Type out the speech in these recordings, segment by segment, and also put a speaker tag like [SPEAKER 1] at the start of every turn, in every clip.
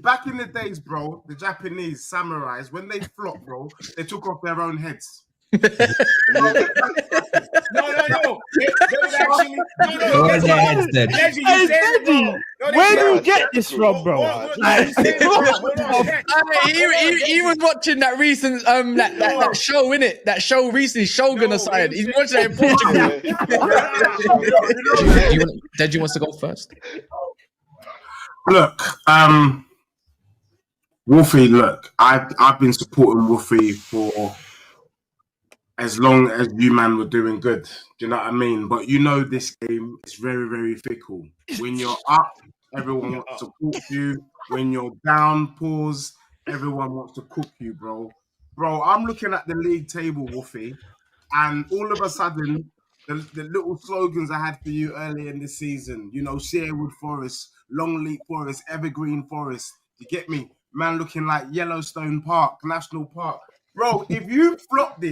[SPEAKER 1] Back in the days, bro, the Japanese samurais, when they flopped, bro, they took off their own heads.
[SPEAKER 2] No. They was actually
[SPEAKER 3] Where do you get this from, bro?
[SPEAKER 4] He was watching that recent that show, innit? That show recently, Shogun aside. He's watching that in Portugal. Deji wants to go first.
[SPEAKER 1] Look, Wolfie, look, I've been supporting Wolfie for as long as you man were doing good. Do you know what I mean? But you know this game is very, very fickle. When you're up, everyone wants to cook you. When you're down, pause, everyone wants to cook you, bro. Bro, I'm looking at the league table, Wolfie, and all of a sudden, the little slogans I had for you earlier in the season, you know, Sherwood Forest, Longleat Forest, Evergreen Forest, you get me? Man looking like Yellowstone Park, National Park. Bro, if you flop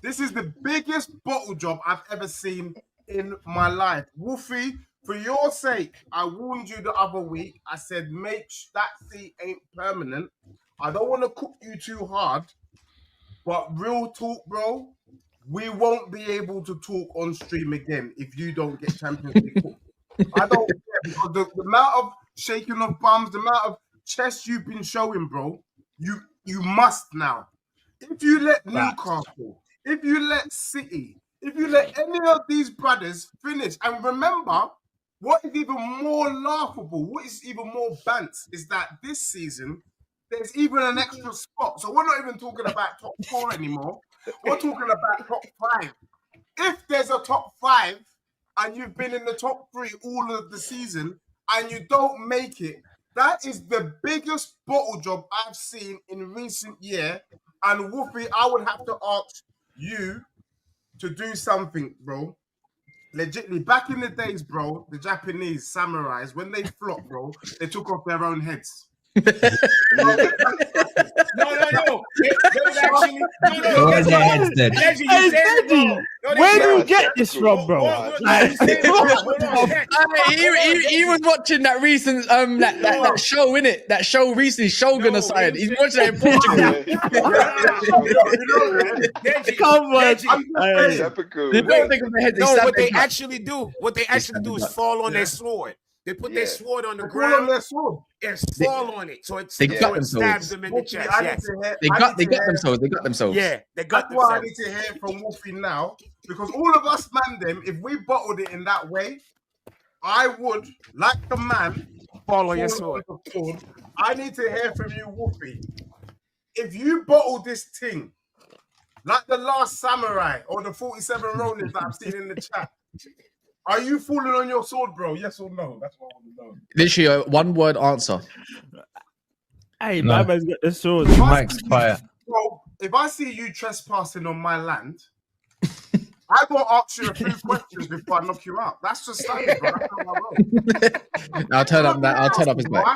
[SPEAKER 1] this is the biggest bottle job I've ever seen in my life. Wolfie, for your sake, I warned you the other week. I said, make that seat ain't permanent. I don't want to cook you too hard, but real talk, bro, we won't be able to talk on stream again if you don't get Champions League cooked. I don't care, because the amount of shaking of bums, the amount of chest you've been showing, bro, you must now. If you let Newcastle, if you let City, if you let any of these brothers finish, and remember, what is even more laughable, what is even more bants, is that this season, there's even an extra spot. So we're not even talking about top 4 anymore. We're talking about top 5. If there's a top 5, and you've been in the top 3 all of the season, and you don't make it, that is the biggest bottle job I've seen in recent year. And Wolfie, I would have to ask you to do something, bro. Legitly, back in the days, bro, the Japanese samurais, when they flopped, bro, they took off their own heads.
[SPEAKER 2] No. They was actually
[SPEAKER 3] Their heads dead. Where do you get this from, bro?
[SPEAKER 4] He was watching that recent that show, innit? That show recently, Shogun aside. He's watching that in Portugal.
[SPEAKER 2] What they actually do is fall on their sword. They put their sword on the ground and fall on it, so it stabs them in the chest. Yes.
[SPEAKER 4] They got themselves.
[SPEAKER 1] Yeah, they got themselves. That's why I need to hear from Wolfie now, because all of us man them, if we bottled it in that way, I would, like the man,
[SPEAKER 2] fall on your sword.
[SPEAKER 1] I need to hear from you, Wolfie. If you bottle this thing, like the last samurai or the 47 Ronins that I've seen in the chat, are you falling on your sword, bro? Yes or no? That's what I want to know.
[SPEAKER 4] Literally a one-word answer.
[SPEAKER 3] Hey, my man's got the sword.
[SPEAKER 5] Mike's fire.
[SPEAKER 1] Bro, if I see you trespassing on my land, I got to ask you a few questions before I knock you out. That's just standard, bro. That's how I roll.
[SPEAKER 4] I'll turn up his mic.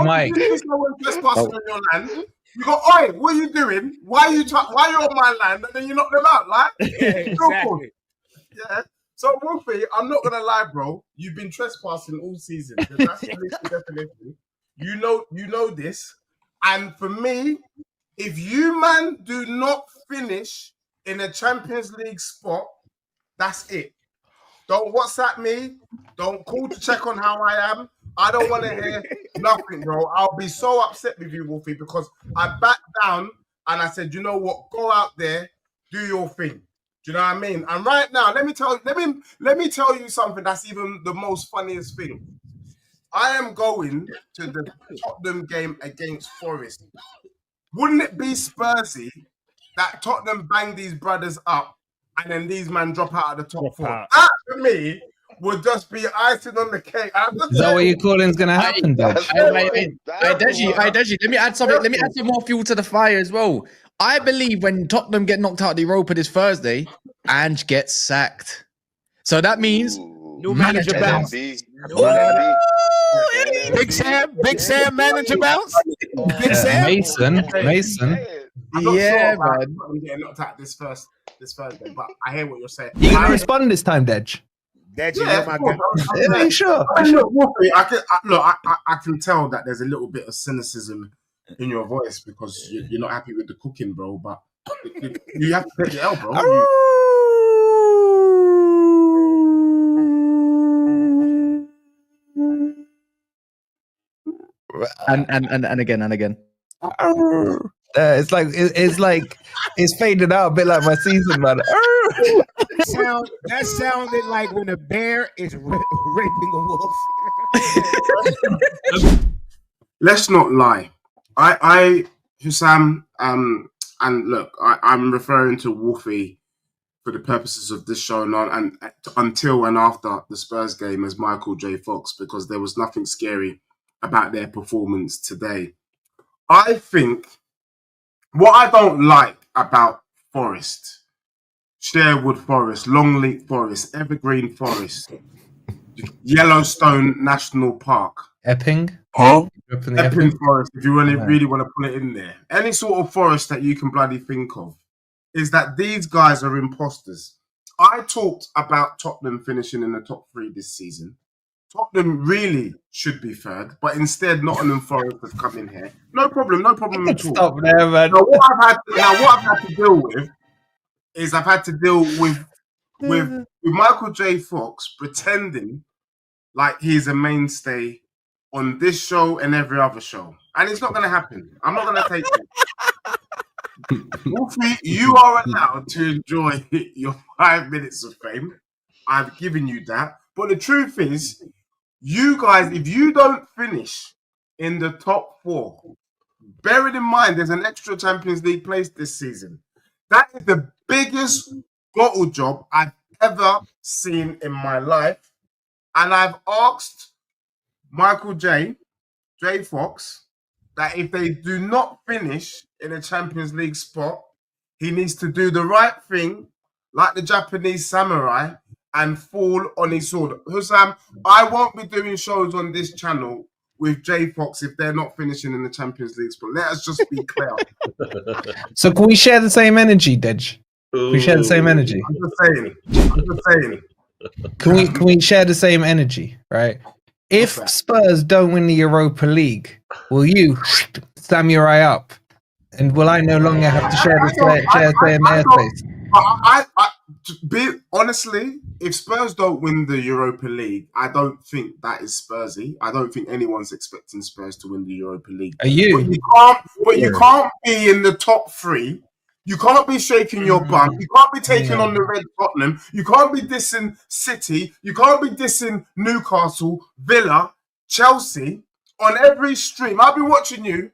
[SPEAKER 1] Mike. If someone trespassing on your land, you go, oi, what are you doing? Why are you on my land? And then you knock them out, like?
[SPEAKER 2] Exactly.
[SPEAKER 1] Yeah. So, Wolfie, I'm not gonna lie, bro. You've been trespassing all season. That's definitely. You know this. And for me, if you man do not finish in a Champions League spot, that's it. Don't WhatsApp me. Don't call to check on how I am. I don't want to hear nothing, bro. I'll be so upset with you, Wolfie, because I backed down and I said, you know what? Go out there, do your thing. Do you know what I mean? And right now, let me tell you something that's even the most funniest thing. I am going to the Tottenham game against Forest. Wouldn't it be Spursy that Tottenham bang these brothers up and then these men drop out of the top 4? That for me would just be icing on the cake.
[SPEAKER 5] Is that what you're calling is going to happen,
[SPEAKER 4] Deji, let me add something. Let me add some more fuel to the fire as well. I believe when Tottenham get knocked out of the Europa this Thursday, Ange gets sacked. So that means
[SPEAKER 2] new manager bounce. Big Sam manager bounce. Big Sam.
[SPEAKER 5] Mason.
[SPEAKER 4] Yeah, man.
[SPEAKER 1] I'm getting knocked out this Thursday, but I hear what you're saying.
[SPEAKER 5] You gonna respond this time, Dej?
[SPEAKER 2] Deji, you're my guy.
[SPEAKER 3] I'm sure.
[SPEAKER 1] Look, Wolfie, I can tell that there's a little bit of cynicism in your voice because you're not happy with the cooking, bro. But you have to take the L, bro.
[SPEAKER 4] And again.
[SPEAKER 3] It's like it's faded out a bit like my season, man.
[SPEAKER 2] That sounded like when a bear is raping a wolf.
[SPEAKER 1] Let's not lie. Hussam, and look, I'm referring to Wolfie for the purposes of this show and until and after the Spurs game as Michael J. Fox, because there was nothing scary about their performance today. I think what I don't like about Forest, Sherwood Forest, Longleat Forest, Evergreen Forest, Yellowstone National Park,
[SPEAKER 3] Epping?
[SPEAKER 1] Epping Forest, if you really want to put it in there. Any sort of forest that you can bloody think of, is that these guys are imposters. I talked about Tottenham finishing in the top 3 this season. Tottenham really should be third, but instead Nottingham Forest has come in here. No problem at all.
[SPEAKER 3] Stop there, man.
[SPEAKER 1] Now what I've had to deal with is I've had to deal with Michael J. Fox pretending like he's a mainstay on this show and every other show. And it's not going to happen. I'm not going to take it. Wolfie, you are allowed to enjoy your 5 minutes of fame. I've given you that. But the truth is, you guys, if you don't finish in the top 4, bearing in mind there's an extra Champions League place this season, that is the biggest bottle job I've ever seen in my life. And I've asked Michael J. Fox that if they do not finish in a Champions League spot, he needs to do the right thing, like the Japanese samurai, and fall on his sword. Hussam, I won't be doing shows on this channel with J Fox if they're not finishing in the Champions League spot. Let us just be clear.
[SPEAKER 3] So can we share the same energy, Dej? Can we share the same energy?
[SPEAKER 1] I'm just saying.
[SPEAKER 3] Can we share the same energy, right? If Spurs don't win the Europa League, will you slam your eye up? And will I no longer have to share the same airspace?
[SPEAKER 1] Honestly, if Spurs don't win the Europa League, I don't think that is Spursy. I don't think anyone's expecting Spurs to win the Europa League.
[SPEAKER 3] Are you?
[SPEAKER 1] You can't be in the top 3. You can't be shaking your bum. You can't be taking on the red Tottenham. You can't be dissing City. You can't be dissing Newcastle, Villa, Chelsea on every stream. I've been watching you,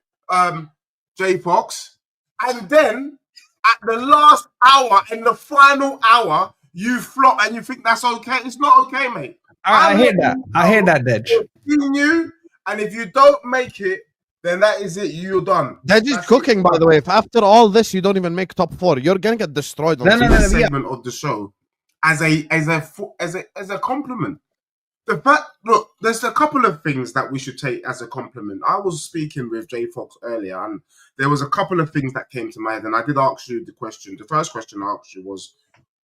[SPEAKER 1] J Fox, and then at the last hour, in the final hour, you flop and you think that's okay. It's not okay, mate.
[SPEAKER 3] I hear that. I hear that, Dej.
[SPEAKER 1] You, and if you don't make it, then that is it. You're done.
[SPEAKER 6] Dej is cooking, by the way. If after all this you don't even make top 4, you're gonna get destroyed on
[SPEAKER 1] the segment of the show as a compliment. The fact, look, there's a couple of things that we should take as a compliment. I was speaking with J Fox earlier, and there was a couple of things that came to mind, and I did ask you the question. The first question I asked you was,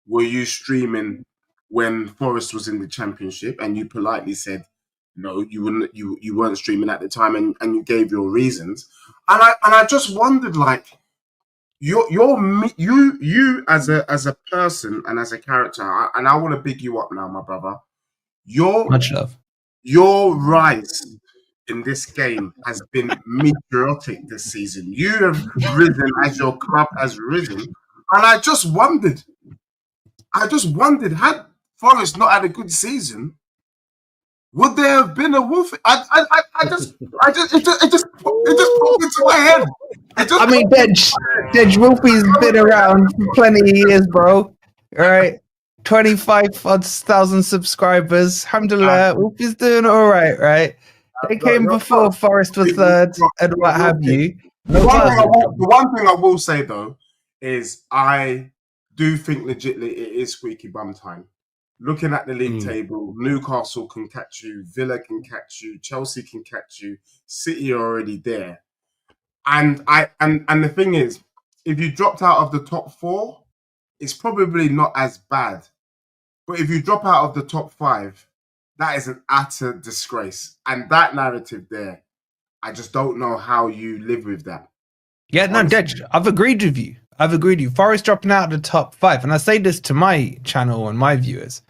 [SPEAKER 1] were you streaming when Forest was in the Championship? And you politely said, no, you wouldn't. You weren't streaming at the time, and you gave your reasons. And I just wondered, like, you as a person and as a character, and I want to big you up now, my brother.
[SPEAKER 3] Much love.
[SPEAKER 1] Your rise in this game has been meteoric this season. You have risen as your club has risen, and I just wondered, had Forest not had a good season, would there have been a Wolfie? It just popped into my head.
[SPEAKER 3] I mean, Dej Wolfie's been around for plenty of years, bro. All right, 25,000 subscribers. Alhamdulillah, Wolfie's doing all right, right? They came before Forest was third and what have you.
[SPEAKER 1] The one thing I will say though is I do think legitimately it is squeaky bum time. Looking at the league table, Newcastle can catch you, Villa can catch you, Chelsea can catch you, City are already there. And the thing is, if you dropped out of the top 4, it's probably not as bad. But if you drop out of the top 5, that is an utter disgrace. And that narrative there, I just don't know how you live with that.
[SPEAKER 3] Yeah, no, Dej, I've agreed with you. Forest dropping out of the top 5. And I say this to my channel and my viewers.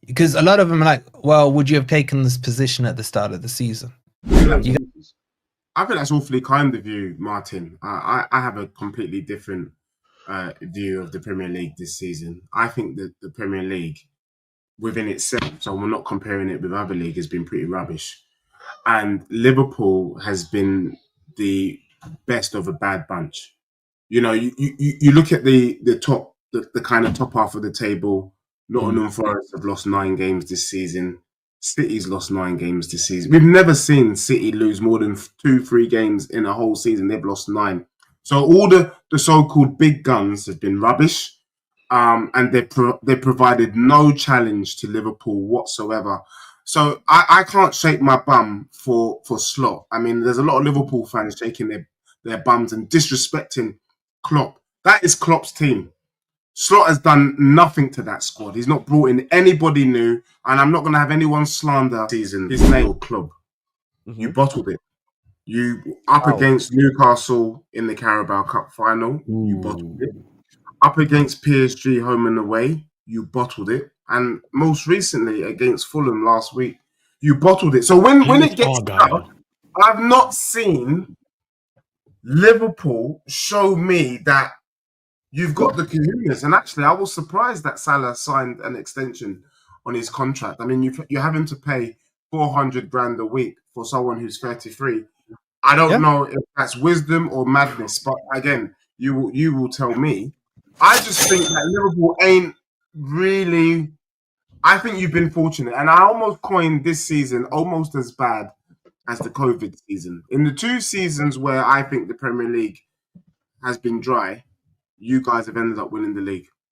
[SPEAKER 3] Because a lot of them are like, well, would you have taken this position at the start of the season?
[SPEAKER 1] I think that's awfully kind of you, Martin. I have a completely different view of the Premier League this season. I think that the Premier League within itself, so we're not comparing it with other leagues, has been pretty rubbish. And Liverpool has been the best of a bad bunch. You know, you look at the top, the kind of top half of the table. Nottingham Forest have lost 9 games this season. City's lost 9 games this season. We've never seen City lose more than 2-3 games in a whole season. They've lost 9. So all the so-called big guns have been rubbish. And they provided no challenge to Liverpool whatsoever. So I can't shake my bum for Slot. I mean, there's a lot of Liverpool fans shaking their bums and disrespecting Klopp. That is Klopp's team. Slot has done nothing to that squad. He's not brought in anybody new, and I'm not going to have anyone slander his name or club. Mm-hmm. You bottled it. You against Newcastle in the Carabao Cup final. Ooh. You bottled it. Up against PSG home and away, you bottled it. And most recently against Fulham last week, you bottled it. So when it gets tough, I've not seen Liverpool show me that you've got the cojones. And actually, I was surprised that Salah signed an extension on his contract. I mean, you're having to pay 400 grand a week for someone who's 33. I don't know if that's wisdom or madness, but again, you will tell me. I just think that Liverpool ain't really. I think you've been fortunate, and I almost coined this season almost as bad as the COVID season. In the 2 seasons where I think the Premier League has been dry, you guys have ended up winning the league.